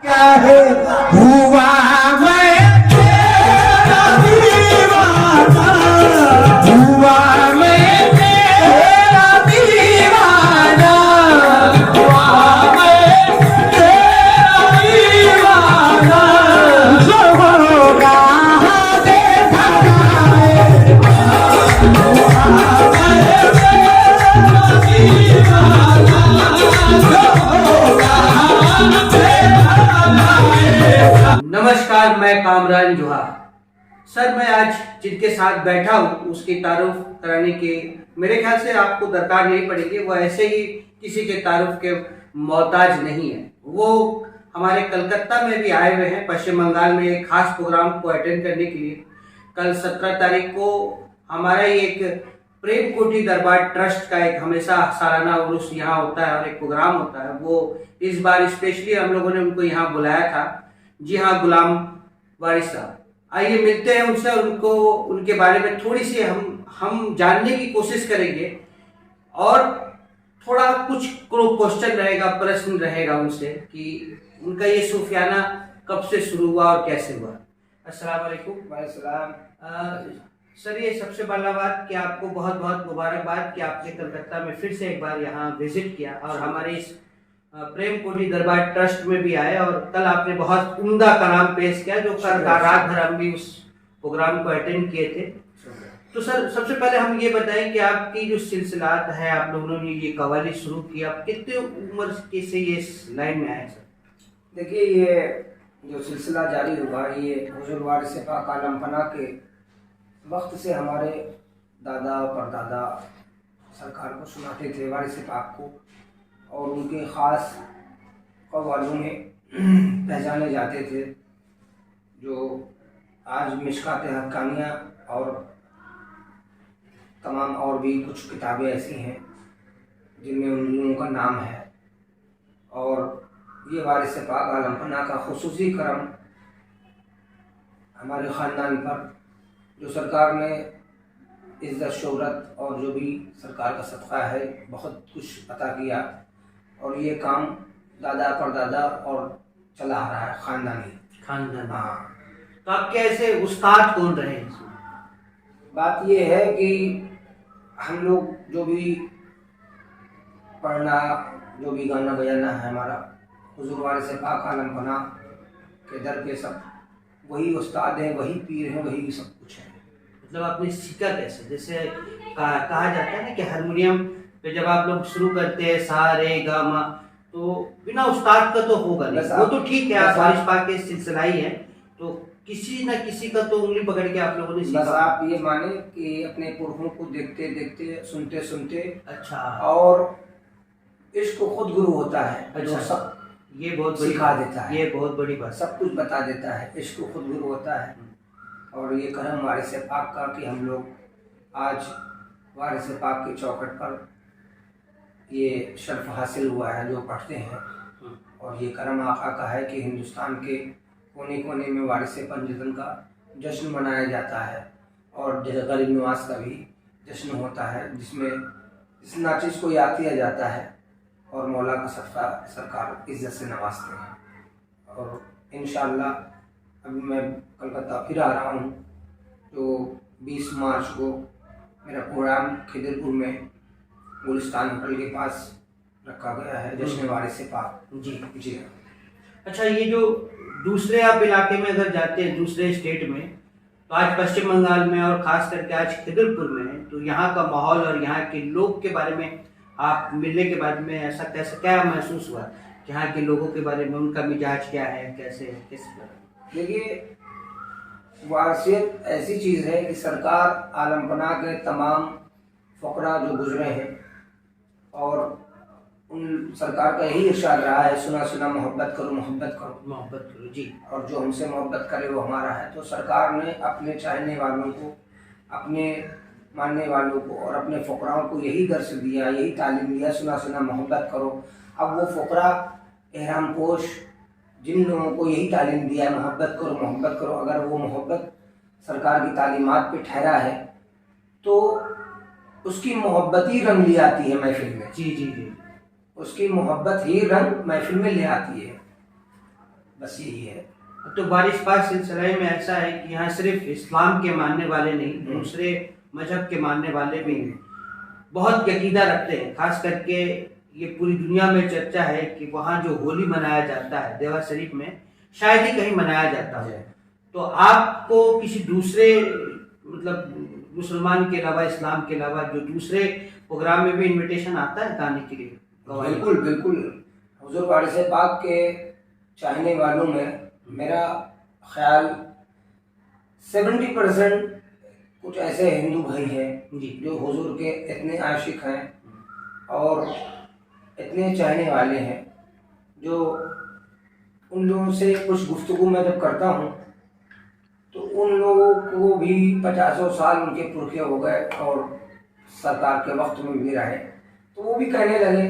क्या है हुआ मैं तेरा दीवाना, हुआ मैं तेरा दीवाना, हुआ मैं तेरा दीवाना, जो होगा देखा जाएगा, हुआ मैं तेरा दीवाना, जो होगा नमस्कार, मैं कामरान जोहार। सर, मैं आज जिनके साथ बैठा हूँ उसकी तारुफ कराने की मेरे ख्याल से आपको दरकार नहीं पड़ेगी। वो ऐसे ही किसी के तारुफ के मोहताज नहीं है। वो हमारे कलकत्ता में भी आए हुए हैं, पश्चिम बंगाल में एक खास प्रोग्राम को अटेंड करने के लिए। कल 17 तारीख को हमारा ही एक प्रेम कोठी दरबार ट्रस्ट का एक हमेशा सालाना उर्स यहाँ होता है और एक प्रोग्राम होता है। वो इस बार स्पेशली हम लोगों ने उनको यहाँ बुलाया था। जी हाँ, गुलाम वारिस साहब, आइए मिलते हैं उनसे। उनको उनके बारे में थोड़ी सी हम जानने की कोशिश करेंगे और थोड़ा कुछ क्वेश्चन रहेगा, प्रश्न रहेगा उनसे कि उनका ये सूफियाना कब से शुरू हुआ और कैसे हुआ। अस्सलाम वालेकुम। वालेकुम। सर, ये सबसे पहला बात कि आपको बहुत बहुत मुबारकबाद कि आपने कलकत्ता में फिर से एक बार यहाँ विजिट किया और हमारे इस प्रेम कोठी दरबार ट्रस्ट में भी आए। और कल आपने बहुत उम्दा कलाम पेश किया, जो कल रात भर हम भी उस प्रोग्राम को अटेंड किए थे। तो सर, सबसे पहले हम ये बताएं कि आपकी जो सिलसिलात है, आप लोगों ने ये कव्वाली शुरू किया, आप कितने उम्र के से ये इस लाइन में आए सर? देखिए, ये जो सिलसिला जारी हुआ, ये हुजूर वारिस पाक आलम पनाह के वक्त से हमारे दादा परदादा सरकार को सुनाते थे, वारिस पाक को, और उनके ख़ास कव्वालों में पहचाने जाते थे, जो आज मिशकात हक्कानिया और तमाम और भी कुछ किताबें ऐसी हैं जिनमें उन लोगों का नाम है। और ये वारिस पाक आलम पनाह का खुसूसी करम हमारे ख़ानदान पर, जो सरकार ने इज़्ज़त शोहरत और जो भी सरकार का सदका है बहुत कुछ अता किया, और ये काम दादा परदादा और चला आ रहा है ख़ानदानी। हाँ। तो आपके ऐसे उस्ताद कौन रहे इसमें? बात ये है कि हम लोग जो भी पढ़ना, जो भी गाना बजाना है हमारा, हुजूर वारिस पाक आलम पनाह के दर पे सब वही उस्ताद हैं, वही पीर हैं, वही सब कुछ है। मतलब आपने सीखा कैसे? जैसे कहा जाता है ना कि हारमोनियम पे जब आप लोग शुरू करते हैं सा रे गा मा, तो बिना उस्ताद का तो होगा नहीं। वो तो ठीक है, आप वारिस पाक के सिलसिला ही है, तो किसी न किसी का तो उंगली पकड़ के आप लोगों ने सीखा। बस आप ये माने कि अपने पुरखों को देखते देखते, सुनते सुनते, अच्छा, और इश्क खुद गुरु होता है। अच्छा, जो सब ये बहुत सिखा देता है, ये बहुत बड़ी बात, सब कुछ बता देता है। इश्क खुद गुरु होता है। और ये करम वारिस पाक का कि हम लोग आज वारिस पाक की चौखट पर ये शर्फ हासिल हुआ है जो पढ़ते हैं। और ये करम आका का है कि हिंदुस्तान के कोने कोने में वारिस पंजतन का जश्न मनाया जाता है, और गरीब नवाज का भी जश्न होता है, जिसमें इस नाचिज़ को याद किया जाता है और मौला का सदका सरकार इज़्ज़त से नवाजते हैं। और इंशाअल्लाह अभी मैं कलकत्ता फिर आ रहा हूँ, तो 20 मार्च को मेरा प्रोग्राम खिदरपुर में गुलिस्तान होटल के पास रखा गया है, जश्न वारिस पाक। जी। अच्छा, ये जो दूसरे आप इलाके में अगर जाते हैं, दूसरे स्टेट में, तो आज पश्चिम बंगाल में और खास करके आज खिदरपुर में है, तो यहाँ का माहौल और यहाँ के लोग के बारे में आप मिलने के बाद में ऐसा कैसे क्या महसूस हुआ? यहाँ के लोगों के बारे में, उनका मिजाज क्या है, कैसे किस तरह? देखिए, वारसियत ऐसी चीज़ है कि सरकार आलम पनाह के तमाम फ़करा जो गुजरे हैं, और उन सरकार का यही इरशाद रहा है, सुना सुना मोहब्बत करो, मोहब्बत करो, मोहब्बत करो। जी। और जो हमसे मोहब्बत करे वो हमारा है। तो सरकार ने अपने चाहने वालों को, अपने मानने वालों को और अपने फ़कराओं को यही दर्स दिया, यही तालीम दिया, सुना सुना मोहब्बत करो। अब वो फ़करा एहराम पोश जिन लोगों को यही तालीम दिया, मोहब्बत करो, मोहब्बत करो, अगर वो मोहब्बत सरकार की तालीमात पे ठहरा है तो उसकी मोहब्बत ही रंग ले आती है महफिल में। जी जी जी। उसकी मोहब्बत ही रंग महफिल में ले आती है। बस यही है। तो वारिस पाक सिलसिला में ऐसा है कि यहाँ सिर्फ इस्लाम के मानने वाले नहीं, दूसरे मजहब के मानने वाले भी बहुत अकीदा रखते हैं। खास करके ये पूरी दुनिया में चर्चा है कि वहाँ जो होली मनाया जाता है देवा शरीफ में, शायद ही कहीं मनाया जाता है। तो आपको किसी दूसरे मतलब मुसलमान के अलावा, इस्लाम के अलावा जो दूसरे प्रोग्राम में भी इनविटेशन आता है गाने के लिए? बिल्कुल बिल्कुल। हुजूर वारिस पाक के चाहने वालों में मेरा ख्याल 70% कुछ ऐसे हिंदू भाई हैं जो हुजूर के इतने आशिक हैं और इतने चाहने वाले हैं, जो उन लोगों से कुछ गुफ्तगू मैं जब करता हूँ तो उन लोगों को भी 50 साल उनके पुरखे हो गए और सरकार के वक्त में भी रहे, तो वो भी कहने लगे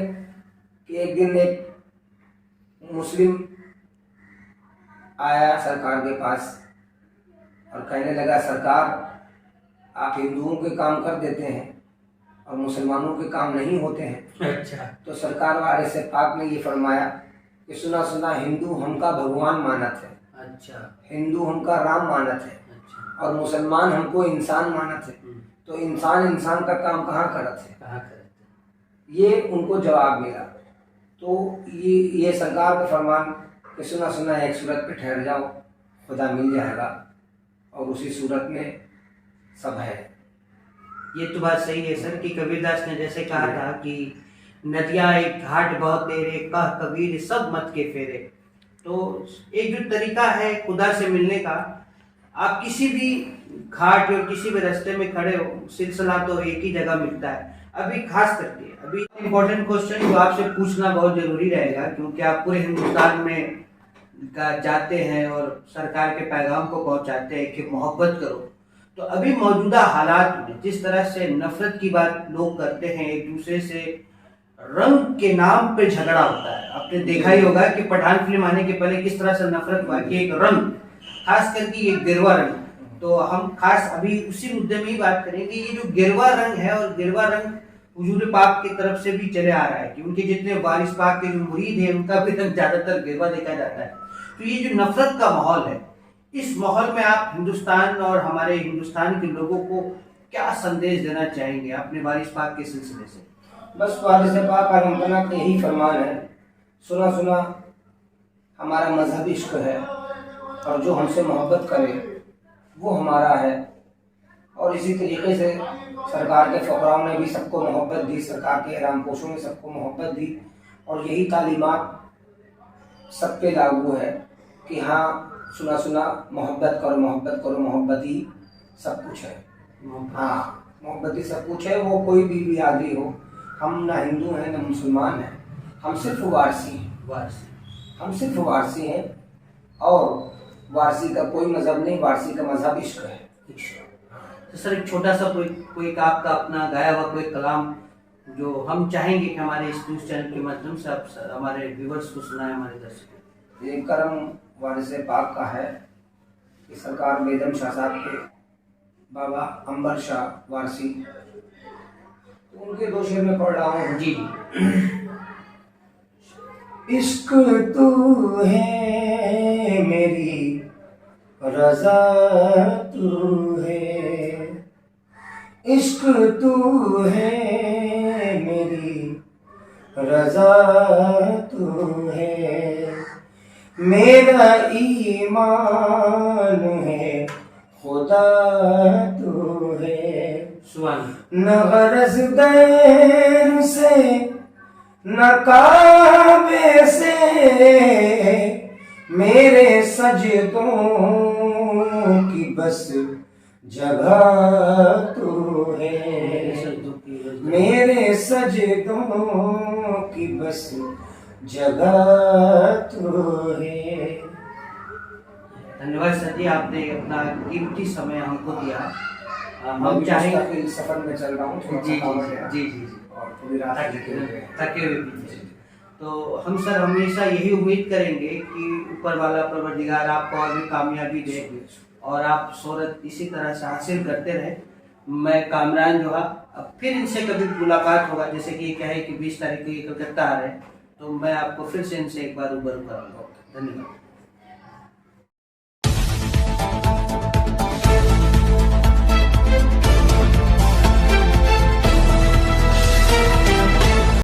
कि एक दिन एक मुस्लिम आया सरकार के पास और कहने लगा, सरकार आप हिंदुओं के काम कर देते हैं और मुसलमानों के काम नहीं होते हैं। अच्छा। तो सरकार वारिस पाक ने ये फरमाया कि सुना सुना हिंदू हमका भगवान मानत है, अच्छा, हिंदू हमका राम मानत है, अच्छा, और मुसलमान हमको इंसान मानत है, तो इंसान का काम कहाँ करत है? कहाँ करते? ये उनको जवाब मिला। तो ये सरकार का फरमान कि सुना सुना एक सूरत पे ठहर जाओ, खुदा मिल जाएगा, और उसी सूरत में सब है। ये तो बात सही है सर कि कबीरदास ने जैसे कहा था कि नदियाँ एक घाट बहुत तेरे, कह कबीर सब मत के फेरे। तो एक जो तरीका है खुदा से मिलने का, आप किसी भी घाट और किसी भी रास्ते में खड़े हो, सिलसिला तो एक ही जगह मिलता है। अभी खास करके अभी इम्पोर्टेंट क्वेश्चन जो आपसे पूछना बहुत जरूरी रहेगा, क्योंकि आप पूरे हिंदुस्तान में जाते हैं और सरकार के पैगाम को पहुंचाते हैं कि मोहब्बत करो। तो अभी मौजूदा हालात में जिस तरह से नफरत की बात लोग करते हैं, एक दूसरे से रंग के नाम पे झगड़ा होता है। आपने देखा ही होगा कि पठान फिल्म आने के पहले किस तरह से नफरत हुआ कि एक रंग, खास करके ये गिरवा रंग। तो हम खास अभी उसी मुद्दे में ही बात करेंगे। ये जो गिरवा रंग है, और गिरवा रंग हुजूर पाक की तरफ से भी चले आ रहा है कि उनके जितने वारिस पाक के जो मुरीद हैं उनका भी रंग ज्यादातर गिरवा देखा जाता है। तो ये जो नफरत का माहौल है, इस माहौल में आप हिंदुस्तान और हमारे हिंदुस्तान के लोगों को क्या संदेश देना चाहेंगे अपने वारिस पाक के सिलसिले से? बस वारिस पाक अलहम्दुलिल्लाह का यही फरमान है, सुना सुना हमारा मजहब इश्क है, और जो हमसे मोहब्बत करे वो हमारा है। और इसी तरीके से सरकार के फ़क़राओं ने भी सबको मोहब्बत दी, सरकार के इराम पोशों ने सबको मोहब्बत दी, और यही तालीमात सब पे लागू है कि हाँ सुना सुना मोहब्बत करो, मोहब्बत करो, मोहब्बत ही सब कुछ है। हाँ, मोहब्बत ही सब कुछ है। वो कोई भी बिरादरी हो, हम ना हिंदू हैं ना मुसलमान हैं, हम सिर्फ वारसी हैं। हम सिर्फ वारसी हैं, और वारसी का कोई मज़हब नहीं, वारसी का मज़हब इश्क है। तो सर एक छोटा सा कोई आपका अपना गाया हुआ कोई कलाम जो हम चाहेंगे कि हमारे इस न्यूज़ चैनल के माध्यम से आप हमारे व्यूवर्स को सुनाएं, हमारे दर्शकों। ये करम वारिस पाक का है कि सरकार बेगम शाह साहब के बाबा अंबर शाह वारसी, तो उनके 2 शेर में पढ़ रहा हूँ। जी। इश्क तू है मेरी रज़ा तू है, इश्क तू है मेरी रज़ा तू है, मेरा ईमान है खुदा तू है। न गरज गैर से न काबे से, मेरे सजदों की बस जगह तू है, मेरे सजदों की बस जगह तू है। धन्यवाद सर जी, आपने अपना कीमती समय हमको दिया। हम चाहेंगे सफर में चल रहा हूँ, जी जी जी, और पूरी रात थके हुए भी। तो हम सर हमेशा यही उम्मीद करेंगे कि ऊपर वाला परवरदिगार आपको और भी कामयाबी दे और आप शोहरत इसी तरह से हासिल करते रहे। मैं कामरान जोहा, अब फिर इनसे कभी मुलाकात होगा, जैसे कि ये कहे कि 20 तारीख को ये कलकत्ता आ रहे हैं, तो मैं आपको फिर से इनसे एक बार रूबरू कराऊंगा। धन्यवाद।